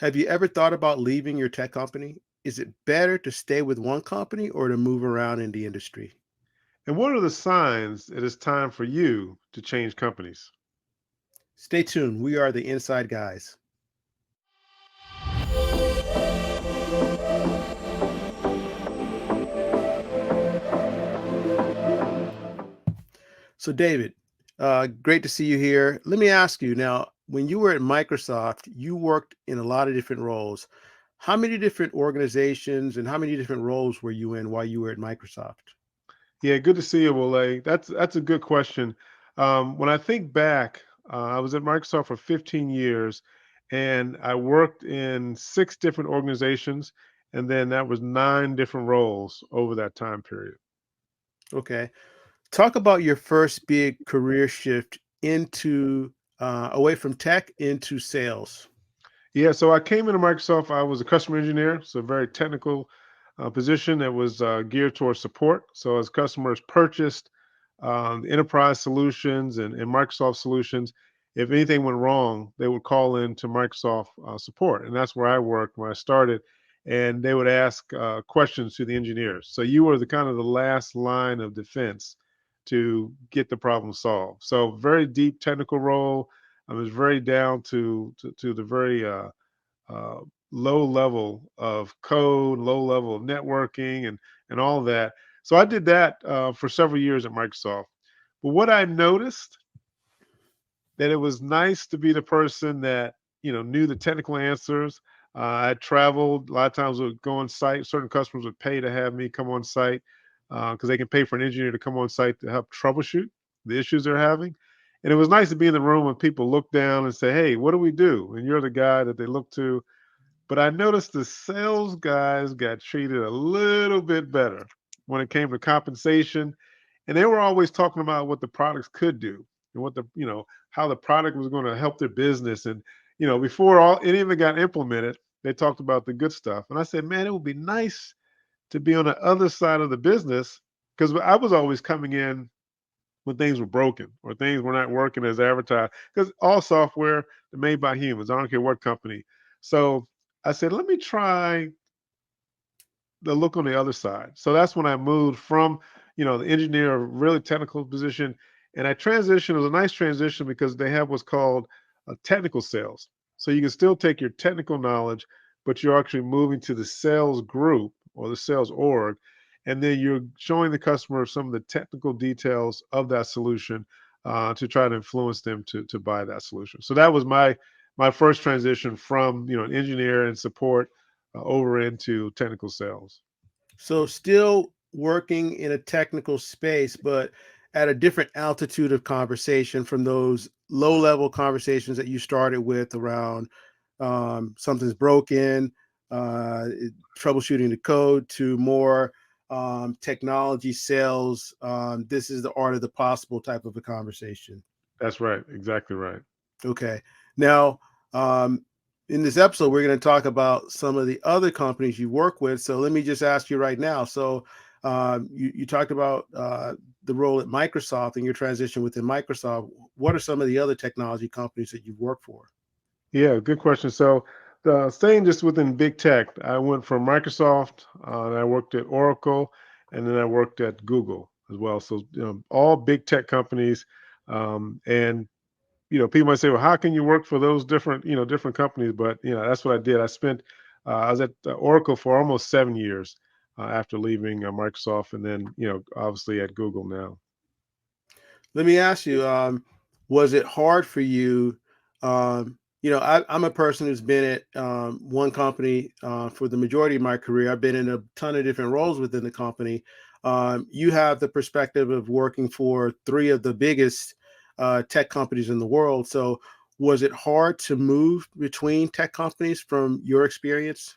Have you ever thought about leaving your tech company? Is it better to stay with one company or to move around in the industry? And what are the signs it is time for you to change companies? Stay tuned. We are the Inside Guys. So, David, great to see you here. Let me ask you now, when you were at Microsoft, you worked in a lot of different roles. How many different organizations and how many different roles were you in while you were at Microsoft? Yeah, good to see you, Wole. That's a good question. When I think back, I was at Microsoft for 15 years, and I worked in 6 different organizations, and then that was 9 different roles over that time period. Okay. Talk about your first big career shift into away from tech into sales. Yeah, so I came into Microsoft. I was a customer engineer, so a very technical position that was geared towards support. So as customers purchased the enterprise solutions and Microsoft solutions, if anything went wrong, they would call in to Microsoft support, and that's where I worked when I started. And they would ask questions to the engineers. So you were the kind of the last line of defense to get the problem solved. So very deep technical role. I was very down to the very uh, low level of code, low level of networking, and all of that. So I did that for several years at Microsoft. But what I noticed that it was nice to be the person that knew the technical answers. I traveled a lot of times. Would go on site. Certain customers would pay to have me come on site because they can pay for an engineer to come on site to help troubleshoot the issues they're having. And it was nice to be in the room when people look down and say, "Hey, what do we do?" And you're the guy that they look to. But I noticed the sales guys got treated a little bit better when it came to compensation. And they were always talking about what the products could do and what how the product was going to help their business. And, before any of it got implemented, they talked about the good stuff. And I said, man, it would be nice to be on the other side of the business because I was always coming in when things were broken or things were not working as advertised. Because all software is made by humans. I don't care what company. So I said, let me try the look on the other side. So that's when I moved from, the engineer, a really technical position, and I transitioned. It was a nice transition because they have what's called technical sales. So you can still take your technical knowledge, but you're actually moving to the sales group or the sales org, and then you're showing the customer some of the technical details of that solution to try to influence them to buy that solution. So that was my first transition from an engineer and support over into technical sales. So still working in a technical space, but at a different altitude of conversation from those low level conversations that you started with around something's broken, troubleshooting the code to more technology sales. This is the art of the possible type of a conversation. That's right. Exactly right. Okay. Now, um, in this episode, we're going to talk about some of the other companies you work with. So let me just ask you right now. So you talked about the role at Microsoft and your transition within Microsoft. What are some of the other technology companies that you've worked for? Yeah, good question. So, staying just within big tech, I went from Microsoft, and I worked at Oracle, and then I worked at Google as well. So, all big tech companies. And people might say, "Well, how can you work for those different companies?" But that's what I did. I was at Oracle for almost 7 years after leaving Microsoft, and then obviously at Google now. Let me ask you, was it hard for you? I'm a person who's been at one company for the majority of my career. I've been in a ton of different roles within the company. You have the perspective of working for three of the biggest tech companies in the world. So, was it hard to move between tech companies from your experience?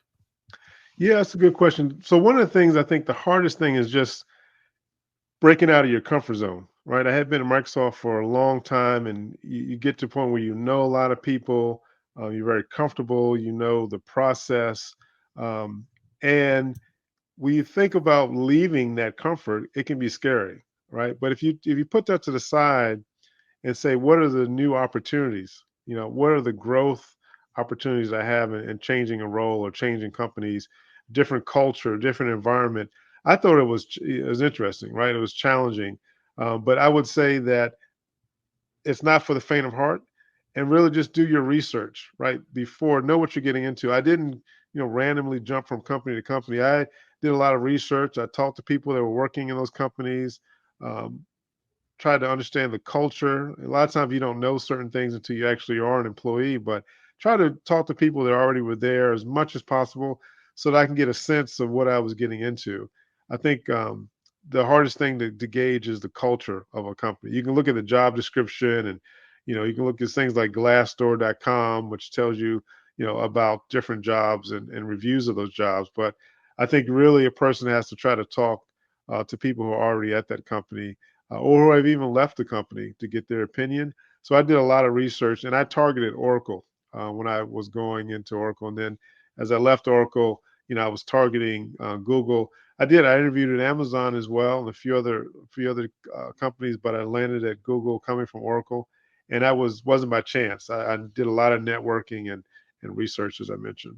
Yeah, that's a good question. So one of the things I think the hardest thing is just breaking out of your comfort zone, right? I had been at Microsoft for a long time, and you get to a point where you know a lot of people, you're very comfortable, you know the process, um, and when you think about leaving that comfort, it can be scary, right? But if you put that to the side and say, what are the new opportunities? What are the growth opportunities I have in changing a role or changing companies, different culture, different environment. I thought it was interesting, right? It was challenging, but I would say that it's not for the faint of heart, and really just do your research right before, know what you're getting into. I didn't, randomly jump from company to company. I did a lot of research. I talked to people that were working in those companies, um, try to understand the culture. A lot of times you don't know certain things until you actually are an employee, but try to talk to people that already were there as much as possible so that I can get a sense of what I was getting into. I think the hardest thing to gauge is the culture of a company. You can look at the job description and you can look at things like glassdoor.com, which tells you, about different jobs and reviews of those jobs. But I think really a person has to try to talk to people who are already at that company or who have even left the company to get their opinion. So I did a lot of research and I targeted Oracle when I was going into Oracle. And then as I left Oracle, I was targeting Google. I interviewed at Amazon as well and a few other companies, but I landed at Google coming from Oracle. And that wasn't by chance. I did a lot of networking and research, as I mentioned.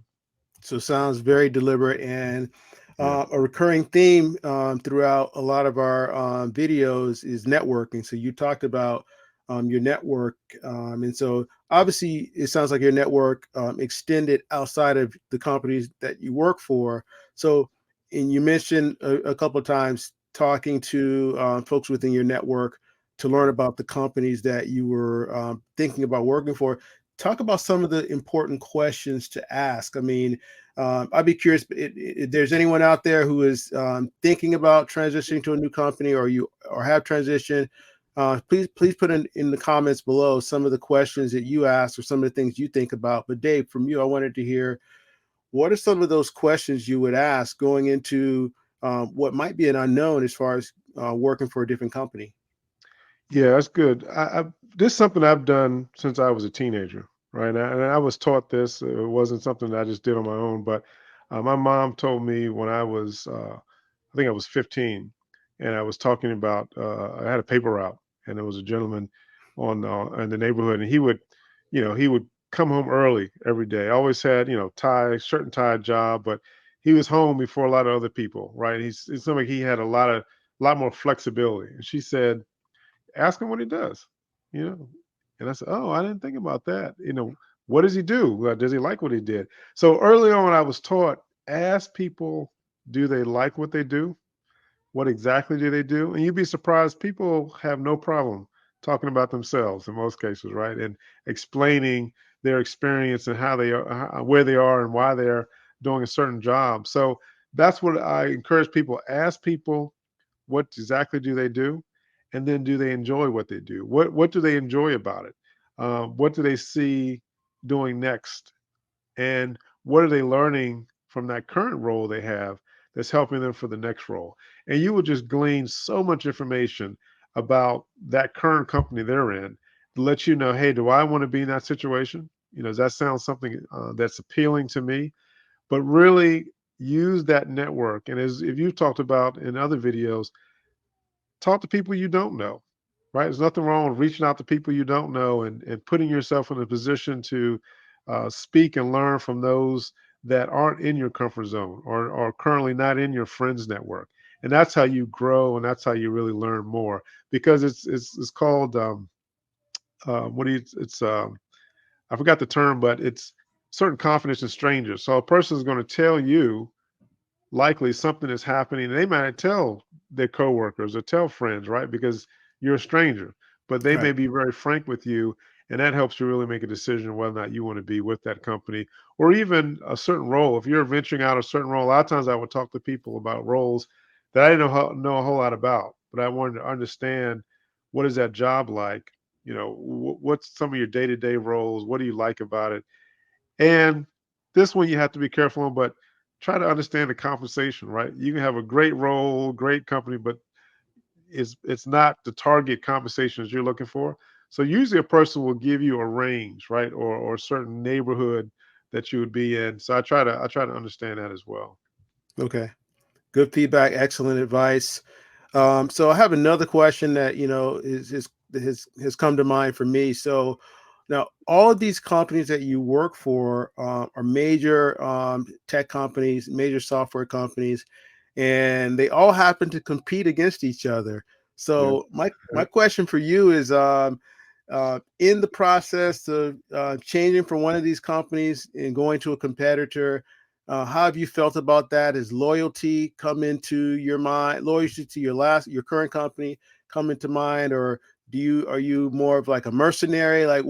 So it sounds very deliberate, and Yeah. a recurring theme throughout a lot of our videos is networking. So you talked about your network, and so obviously it sounds like your network extended outside of the companies that you work for. So, and you mentioned a couple of times talking to folks within your network to learn about the companies that you were thinking about working for. Talk about some of the important questions to ask. I mean, I'd be curious if there's anyone out there who is thinking about transitioning to a new company, or have transitioned. Please put in the comments below some of the questions that you ask or some of the things you think about. But Dave, from you, I wanted to hear, what are some of those questions you would ask going into what might be an unknown as far as working for a different company? Yeah, that's good. This is something I've done since I was a teenager, right? And I was taught this. It wasn't something that I just did on my own, but my mom told me when I think I was 15, and I was talking about, I had a paper route, and there was a gentleman in the neighborhood, and he would come home early every day. Always had, shirt and tie job, but he was home before a lot of other people, right? It seemed like he had a lot more flexibility. And she said, ask him what he does, you know. And I said, oh, I didn't think about that. What does he do? Does he like what he did? So early on, I was taught, ask people, do they like what they do? What exactly do they do? And you'd be surprised, people have no problem talking about themselves in most cases, right? And explaining their experience and how they are, where they are, and why they're doing a certain job. So that's what I encourage people: ask people, what exactly do they do, and then do they enjoy what they do? What do they enjoy about it? What do they see doing next? And what are they learning from that current role they have that's helping them for the next role? And you will just glean so much information about that current company they're in to let you know, hey, do I want to be in that situation? Does that sound something that's appealing to me? But really use that network. And as if you've talked about in other videos, talk to people you don't know, right? There's nothing wrong with reaching out to people you don't know and putting yourself in a position to speak and learn from those that aren't in your comfort zone or are currently not in your friends network. And that's how you grow, and that's how you really learn more, because it's called what do you it's I forgot the term, but it's certain confidence in strangers. So a person is going to tell you likely something is happening. They might not tell their coworkers or tell friends, right? Because you're a stranger, but they may Right. be very frank with you, and that helps you really make a decision whether or not you want to be with that company or even a certain role. If you're venturing out a certain role, a lot of times I would talk to people about roles that I didn't know a whole lot about, but I wanted to understand, what is that job like? What's some of your day-to-day roles? What do you like about it? And this one you have to be careful on, but try to understand the compensation, right? You can have a great role, great company, but it's not the target compensations you're looking for. So usually a person will give you a range, right? Or a certain neighborhood that you would be in. So I try to understand that as well. Okay. Good feedback. Excellent advice. So I have another question that has come to mind for me. So Now, all of these companies that you work for are major tech companies, major software companies, and they all happen to compete against each other. Yeah. So, my question for you is, in the process of changing from one of these companies and going to a competitor, how have you felt about that? Has loyalty come into your mind? Loyalty to your current company come into mind, or are you more of like a mercenary? Like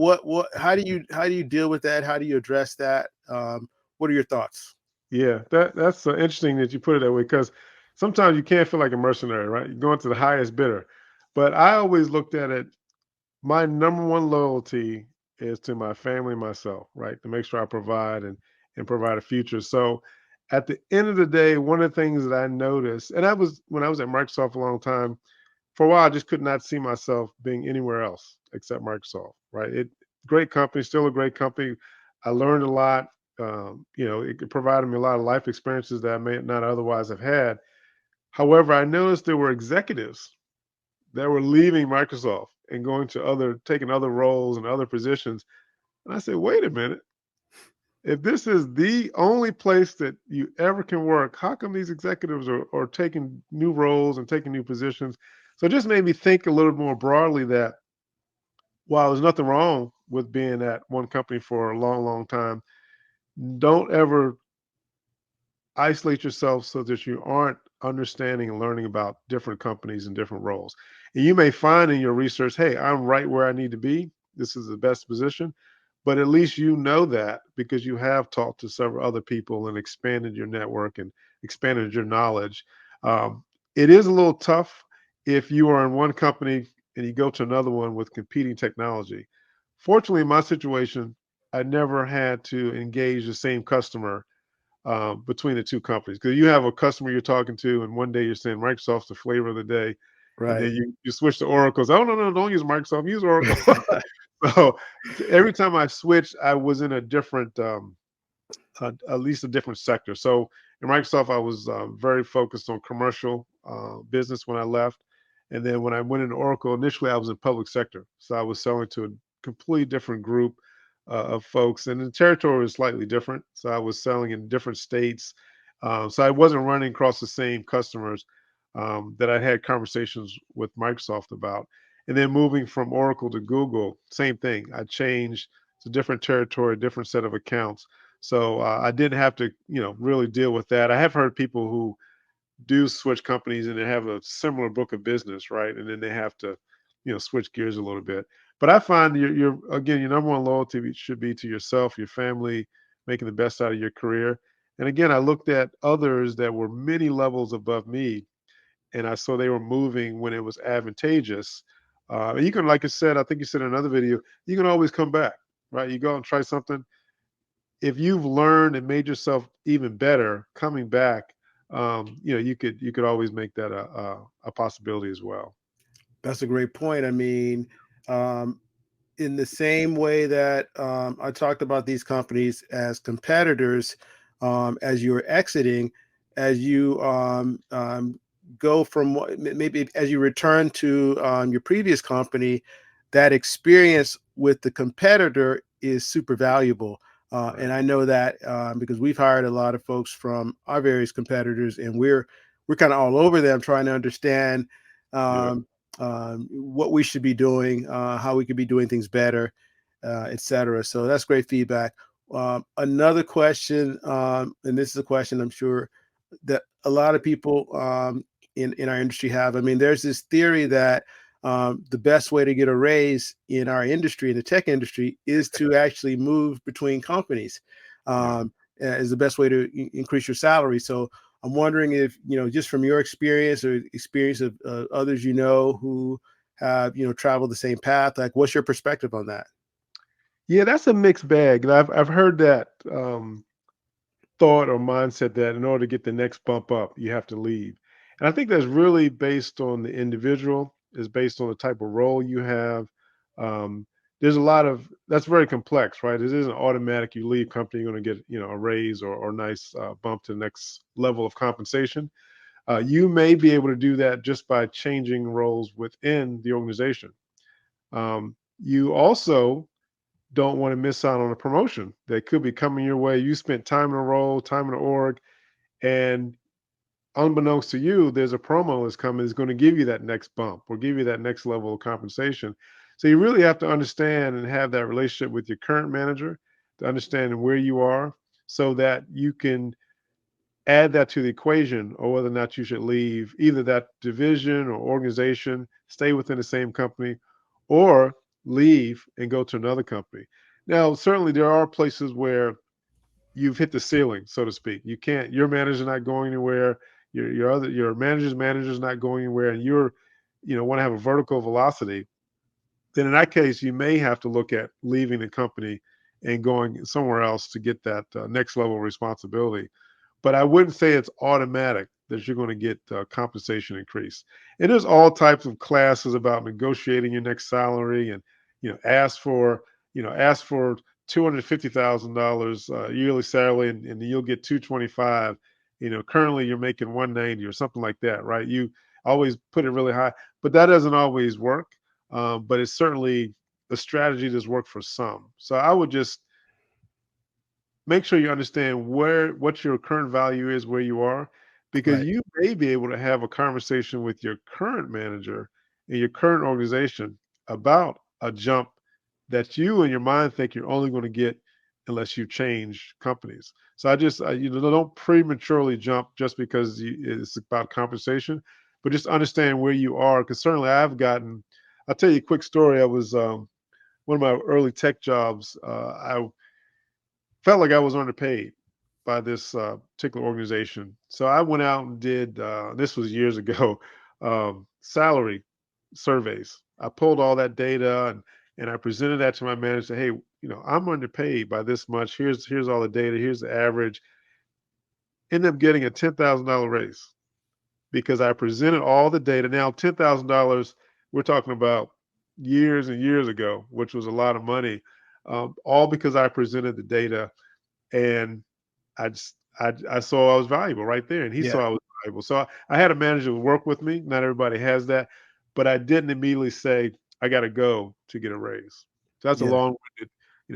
how do you deal with that? How do you address that? What are your thoughts? Yeah, that's interesting that you put it that way because sometimes you can't feel like a mercenary, right? You're going to the highest bidder. But I always looked at it, my number one loyalty is to my family and myself, right? To make sure I provide and provide a future. So at the end of the day, one of the things that I noticed, and I was when I was at Microsoft a long time, for a while I just could not see myself being anywhere else except Microsoft, right? It great company, still a great company. I learned a lot. It provided me a lot of life experiences that I may not otherwise have had. However, I noticed there were executives that were leaving Microsoft and going to taking other roles and other positions. And I said, wait a minute. If this is the only place that you ever can work, how come these executives are taking new roles and taking new positions? So it just made me think a little more broadly that while there's nothing wrong with being at one company for a long, long time, don't ever isolate yourself so that you aren't understanding and learning about different companies and different roles. And you may find in your research, hey, I'm right where I need to be. This is the best position. But at least you know that because you have talked to several other people and expanded your network and expanded your knowledge. Um, it is a little tough if you are in one company and you go to another one with competing technology. Fortunately, in my situation, I never had to engage the same customer between the two companies because you have a customer you're talking to, and one day you're saying Microsoft's the flavor of the day, and Right. then you switch to Oracle. Oh no, no, don't use Microsoft, use Oracle. So every time I switched, I was in a different, at least a different sector. So in Microsoft, I was very focused on commercial business when I left, and then when I went into Oracle, initially I was in public sector, so I was selling to a completely different group of folks, and the territory was slightly different. So I was selling in different states, so I wasn't running across the same customers that I had conversations with Microsoft about. And then moving from Oracle to Google, same thing. I changed. It's a different territory, different set of accounts. So I didn't have to, really deal with that. I have heard people who do switch companies and they have a similar book of business, right? And then they have to, switch gears a little bit. But I find your again, your number one loyalty should be to yourself, your family, making the best out of your career. And again, I looked at others that were many levels above me, and I saw they were moving when it was advantageous. And you can, like I said, I think you said in another video, you can always come back, right? You go out and try something. If you've learned and made yourself even better, coming back, you could always make that a possibility as well. That's a great point. I mean, um, in the same way that I talked about these companies as competitors, as you're exiting, as you go from maybe as you return to your previous company, that experience with the competitor is super valuable. Right. And I know that because we've hired a lot of folks from our various competitors, and we're kind of all over them trying to understand Yeah. um, what we should be doing, how we could be doing things better, etc. So that's great feedback. Another question, and this is a question I'm sure that a lot of people in our industry have. I mean, there's this theory that the best way to get a raise in our industry, in the tech industry, is to actually move between companies. Yeah. Um, is the best way to increase your salary. So I'm wondering if, just from your experience or experience of others who have, traveled the same path, like what's your perspective on that? Yeah, that's a mixed bag. And I've heard that thought or mindset that in order to get the next bump up, you have to leave. And I think that's really based on the individual, is based on the type of role you have. Um, there's a lot of that's very complex, right? It isn't automatic. You leave company, you're going to get a raise or nice bump to the next level of compensation. You may be able to do that just by changing roles within the organization. You also don't want to miss out on a promotion that could be coming your way. You spent time in a role, time in the org, and unbeknownst to you, there's a promo that's coming that's going to give you that next bump or give you that next level of compensation. So you really have to understand and have that relationship with your current manager to understand where you are so that you can add that to the equation or whether or not you should leave either that division or organization, stay within the same company, or leave and go to another company. Now, certainly there are places where you've hit the ceiling, so to speak. You can't, your manager's not going anywhere, your manager's not going anywhere, and you're, want to have a vertical velocity. Then in that case, you may have to look at leaving the company and going somewhere else to get that next level of responsibility. But I wouldn't say it's automatic that you're going to get compensation increase. And there's all types of classes about negotiating your next salary, and ask for ask for $250,000 yearly salary, and you'll get 225. Currently you're making 190 or something like that, right? You always put it really high, but that doesn't always work. But it's certainly a strategy that's worked for some. So I would just make sure you understand what your current value is where you are, because Right. you may be able to have a conversation with your current manager in your current organization about a jump that you in your mind think you're only going to get unless you change companies. So I just don't prematurely jump just because it's about compensation, but just understand where you are, because certainly I'll tell you a quick story. I was one of my early tech jobs. I felt like I was underpaid by this particular organization. So I went out and did, this was years ago, salary surveys. I pulled all that data, and I presented that to my manager. Hey, I'm underpaid by this much. Here's all the data. Here's the average. Ended up getting a $10,000 raise because I presented all the data. Now, $10,000, we're talking about years and years ago, which was a lot of money, all because I presented the data, and I saw I was valuable right there, and he Yeah. saw I was valuable. So I had a manager who worked with me. Not everybody has that, but I didn't immediately say I got to go to get a raise. So that's a Yeah. long-winded,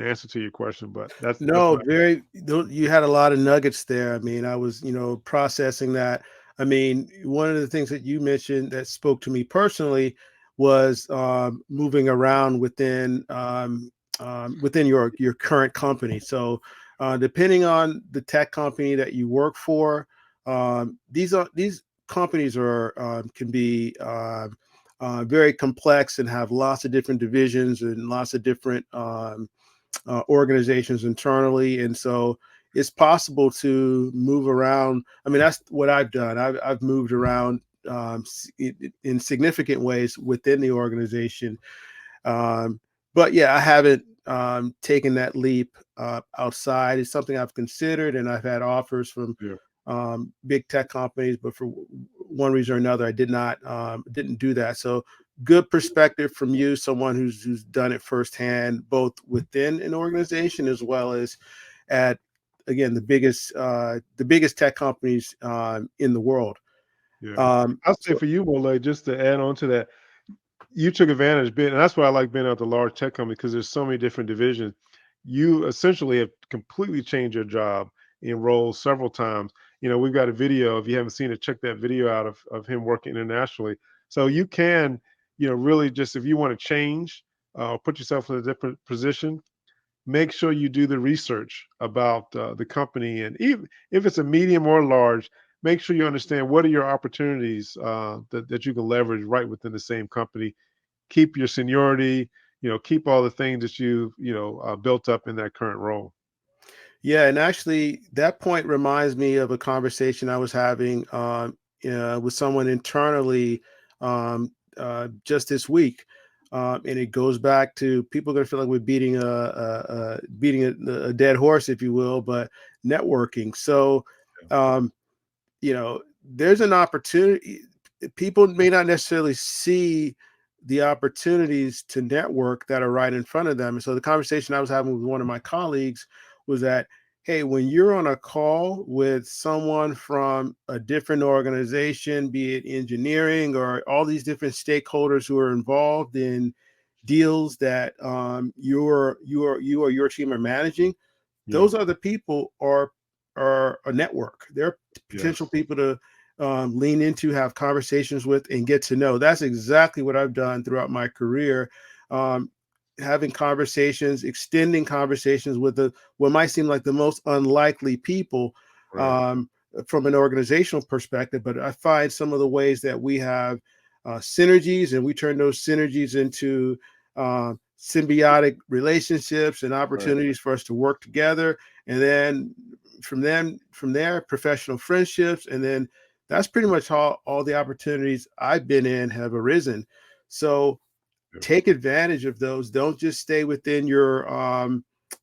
answer to your question, but that's No, what very. You had a lot of nuggets there. I mean, I was, processing that. I mean, one of the things that you mentioned that spoke to me personally was moving around within your current company. So, depending on the tech company that you work for, these companies can be very complex and have lots of different divisions and lots of different organizations internally, and so it's possible to move around. I mean, that's what I've done. I've moved around in significant ways within the organization, um, but yeah, I haven't taken that leap outside. It's something I've considered, and I've had offers from yeah, big tech companies, but for one reason or another, I didn't do that. So good perspective from you, someone who's done it firsthand, both within an organization as well as at, again, the biggest tech companies in the world. yeah. I'll say So for you, Wole, just to add on to that, you took advantage and that's why I like being at the large tech company, because there's so many different divisions. You essentially have completely changed your job in roles several times. We've got a video. If you haven't seen it, check that video out of him working internationally. So you can, really just, if you want to change, put yourself in a different position, make sure you do the research about the company, and even if it's a medium or large, make sure you understand what are your opportunities that you can leverage right within the same company. Keep your seniority, keep all the things that you've built up in that current role. yeah, and actually, that point reminds me of a conversation I was having with someone internally just this week, and it goes back to, people are going to feel like we're beating a dead horse, if you will, but networking. So, um, there's an opportunity. People may not necessarily see the opportunities to network that are right in front of them. And so the conversation I was having with one of my colleagues was that, hey, when you're on a call with someone from a different organization, be it engineering or all these different stakeholders who are involved in deals that you or your team are managing, Yeah. those other people are a network. They're potential Yes. people to lean into, have conversations with, and get to know. That's exactly what I've done throughout my career. Um, Having conversations, extending conversations with what might seem like the most unlikely people Right. um, from an organizational perspective. But I find some of the ways that we have synergies, and we turn those synergies into symbiotic relationships and Right. opportunities for us to work together. And then from there, professional friendships, and then that's pretty much all the opportunities I've been in have arisen. So Yeah. take advantage of those. Don't just stay within your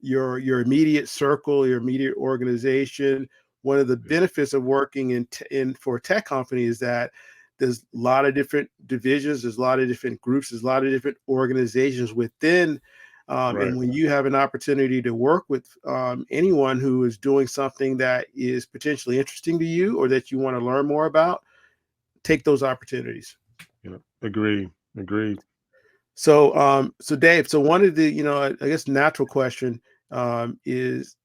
immediate circle, your immediate organization. One of the Yeah. benefits of working in for a tech company is that there's a lot of different divisions, there's a lot of different groups, there's a lot of different organizations within. Right. And when you have an opportunity to work with anyone who is doing something that is potentially interesting to you or that you want to learn more about, take those opportunities. Yeah. Agree. Agree. So Dave, so one of the, I guess natural question is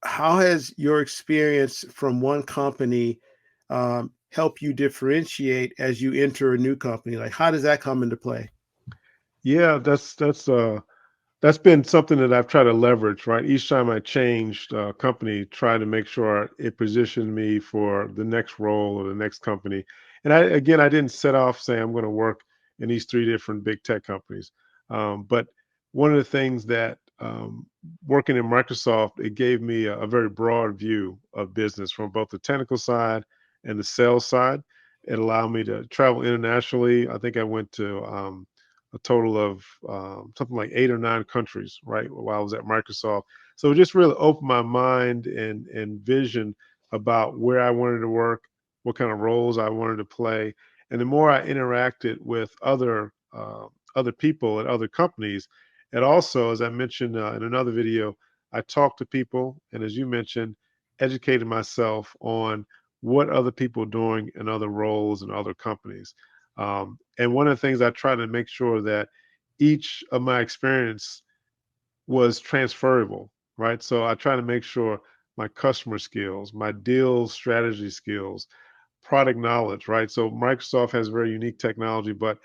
how has your experience from one company help you differentiate as you enter a new company? Like, how does that come into play? Yeah, that's been something that I've tried to leverage, right? Each time I changed company, try to make sure it positioned me for the next role or the next company. And I didn't set off saying I'm going to work in these three different big tech companies. But one of the things that working in Microsoft, it gave me a very broad view of business from both the technical side and the sales side. It allowed me to travel internationally. I think I went to a total of something like 8 or 9 countries, right, while I was at Microsoft. So it just really opened my mind and vision about where I wanted to work, what kind of roles I wanted to play, and the more I interacted with other people at other companies, and also, as I mentioned in another video, I talked to people, and as you mentioned, educated myself on what other people are doing in other roles and other companies. And one of the things I try to make sure that each of my experience was transferable, right? So I try to make sure my customer skills, my deal strategy skills, product knowledge, right? So Microsoft has very unique technology, but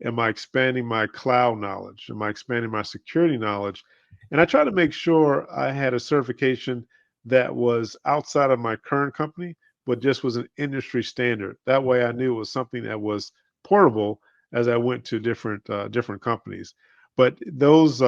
am I expanding my cloud knowledge? Am I expanding my security knowledge? And I try to make sure I had a certification that was outside of my current company, but just was an industry standard. That way I knew it was something that was portable as I went to different companies. But those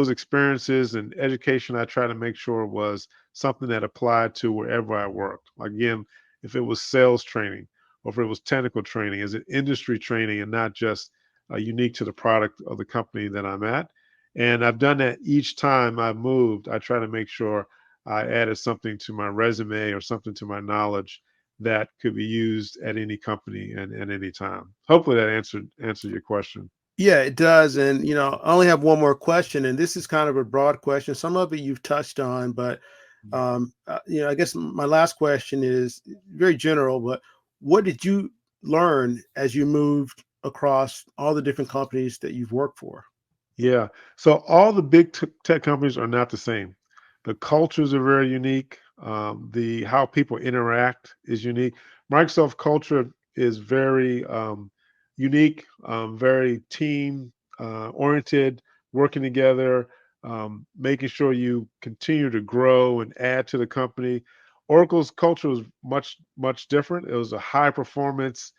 experiences and education, I try to make sure was something that applied to wherever I worked. Again, if it was sales training or if it was technical training, is it industry training and not just unique to the product of the company that I'm at? And I've done that each time I've moved. I try to make sure I added something to my resume or something to my knowledge that could be used at any company and at any time. Hopefully that answered your question. Yeah, it does. And, I only have one more question, and this is kind of a broad question. Some of it you've touched on, but, I guess my last question is very general, but what did you learn as you moved across all the different companies that you've worked for? Yeah. So all the big tech companies are not the same. The cultures are very unique. The how people interact is unique. Microsoft culture is very unique, very team oriented, working together, making sure you continue to grow and add to the company. Oracle's culture was much different. It was a high performance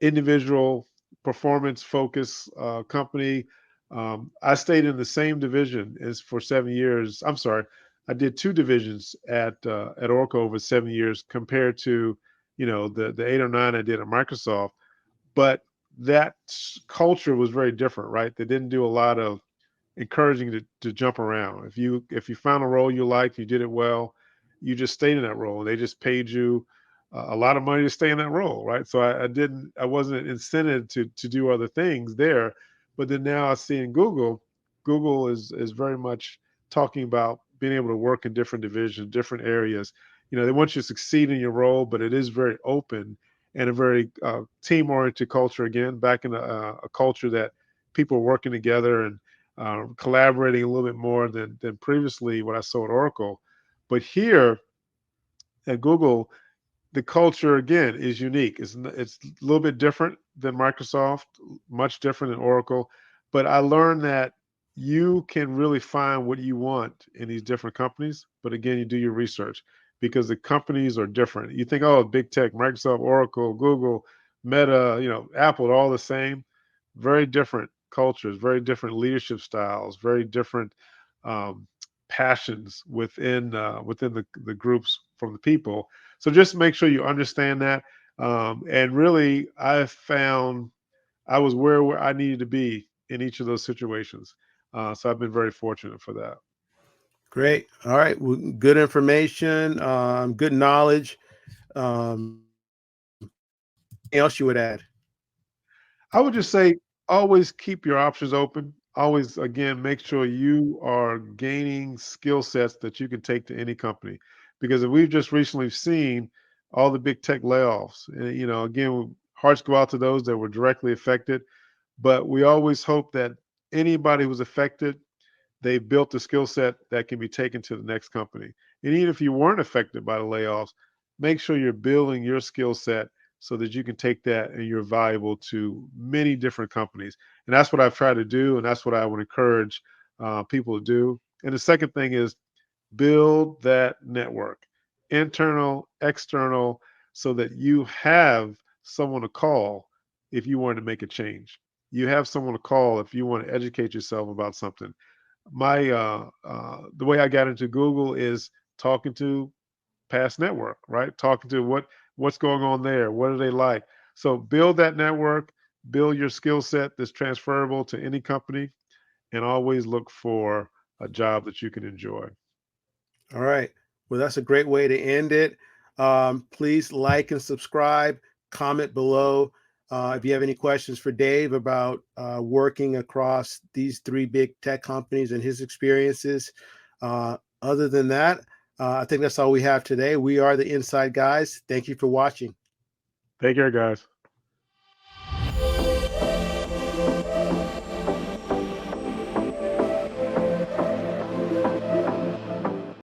individual performance focused company. I stayed in the same division as for 7 years. I'm sorry, I did two divisions at Oracle over 7 years compared to the 8 or 9 I did at Microsoft. But that culture was very different, right? They didn't do a lot of encouraging to jump around. If you found a role you liked, you did it well, you just stayed in that role, and they just paid you a lot of money to stay in that role, right? So I wasn't incented to do other things there. But then now I see in Google is very much talking about being able to work in different divisions, different areas. They want you to succeed in your role, but it is very open and a very team oriented culture. Again, back in a culture that people working together and collaborating a little bit more than previously when I saw at Oracle. But here at Google, the culture again is unique. It's a little bit different than Microsoft, much different than Oracle. But I learned that you can really find what you want in these different companies. But again, you do your research because the companies are different. You think, oh, big tech, Microsoft, Oracle, Google, Meta, Apple, are all the same. Very different cultures, very different leadership styles, very different um, passions within the groups from the people. So just make sure you understand that. And really, I found I was where I needed to be in each of those situations. So I've been very fortunate for that. Great. All right. Well, good information, good knowledge. Anything else you would add? I would just say always keep your options open. Always, again, make sure you are gaining skill sets that you can take to any company. Because if we've just recently seen all the big tech layoffs, and, again, hearts go out to those that were directly affected. But we always hope that anybody who's affected, they built a skill set that can be taken to the next company. And even if you weren't affected by the layoffs, make sure you're building your skill set so that you can take that and you're valuable to many different companies. And that's what I've tried to do. And that's what I would encourage people to do. And the second thing is build that network, internal, external, so that you have someone to call if you want to make a change. You have someone to call if you want to educate yourself about something. The way I got into Google is talking to past network, right? Talking to what's going on there, what are they like. So build that network, build your skill set that's transferable to any company, and always look for a job that you can enjoy. All right. Well, that's a great way to end it. Please like and subscribe, comment below. If you have any questions for Dave about working across these three big tech companies and his experiences. Other than that, I think that's all we have today. We are the Inside Guys. Thank you for watching. Take care, guys.